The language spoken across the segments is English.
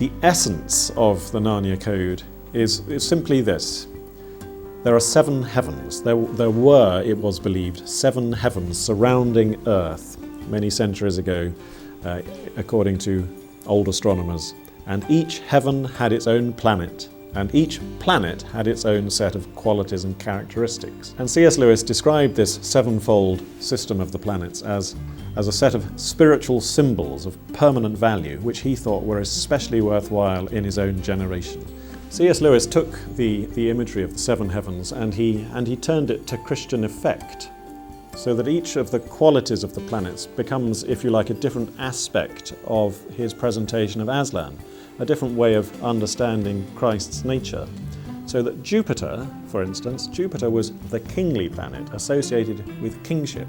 The essence of the Narnia Code is simply this. There are 7 heavens. There were, it was believed, 7 heavens surrounding Earth many centuries ago, according to old astronomers. And each heaven had its own planet, and each planet had its own set of qualities and characteristics. And C.S. Lewis described this 7-fold system of the planets as a set of spiritual symbols of permanent value, which he thought were especially worthwhile in his own generation. C.S. Lewis took the imagery of the 7 heavens and he turned it to Christian effect, so that each of the qualities of the planets becomes, if you like, a different aspect of his presentation of Aslan, a different way of understanding Christ's nature. So that Jupiter, for instance, Jupiter was the kingly planet associated with kingship.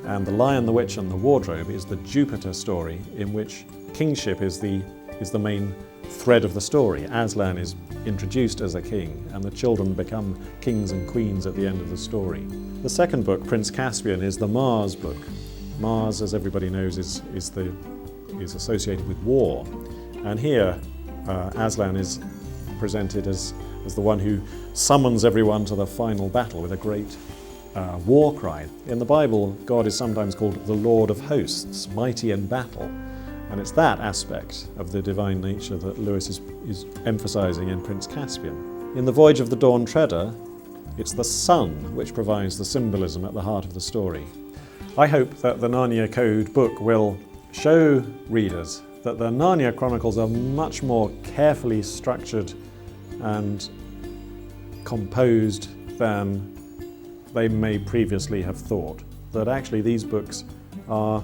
And The Lion, the Witch and the Wardrobe is the Jupiter story in which kingship is the main thread of the story. Aslan is introduced as a king and the children become kings and queens at the end of the story. The second book, Prince Caspian, is the Mars book. Mars, as everybody knows, is associated with war. And here Aslan is presented as the one who summons everyone to the final battle with a great war cry. In the Bible, God is sometimes called the Lord of Hosts, mighty in battle. And it's that aspect of the divine nature that Lewis is emphasizing in Prince Caspian. In The Voyage of the Dawn Treader, it's the sun which provides the symbolism at the heart of the story. I hope that the Narnia Code book will show readers that the Narnia Chronicles are much more carefully structured and composed than they may previously have thought. That actually these books are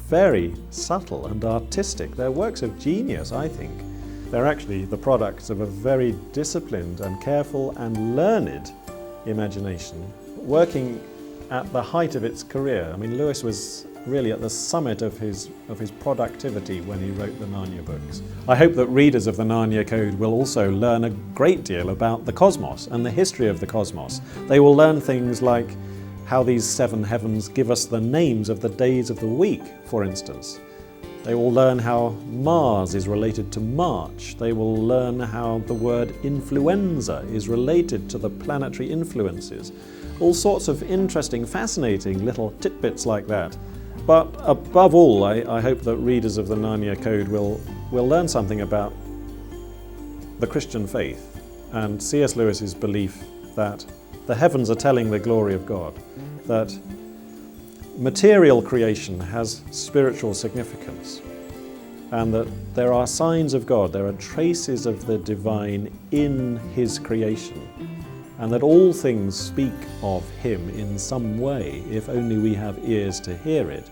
very subtle and artistic. They're works of genius, I think. They're actually the products of a very disciplined and careful and learned imagination, working at the height of its career. I mean, Lewis was really at the summit of his productivity when he wrote the Narnia books. I hope that readers of the Narnia Code will also learn a great deal about the cosmos and the history of the cosmos. They will learn things like how these 7 heavens give us the names of the days of the week, for instance. They will learn how Mars is related to March. They will learn how the word influenza is related to the planetary influences. All sorts of interesting, fascinating little tidbits like that. But above all, I hope that readers of the Narnia Code will learn something about the Christian faith and C.S. Lewis's belief that the heavens are telling the glory of God, that material creation has spiritual significance, and that there are signs of God, there are traces of the divine in His creation, and that all things speak of Him in some way, if only we have ears to hear it.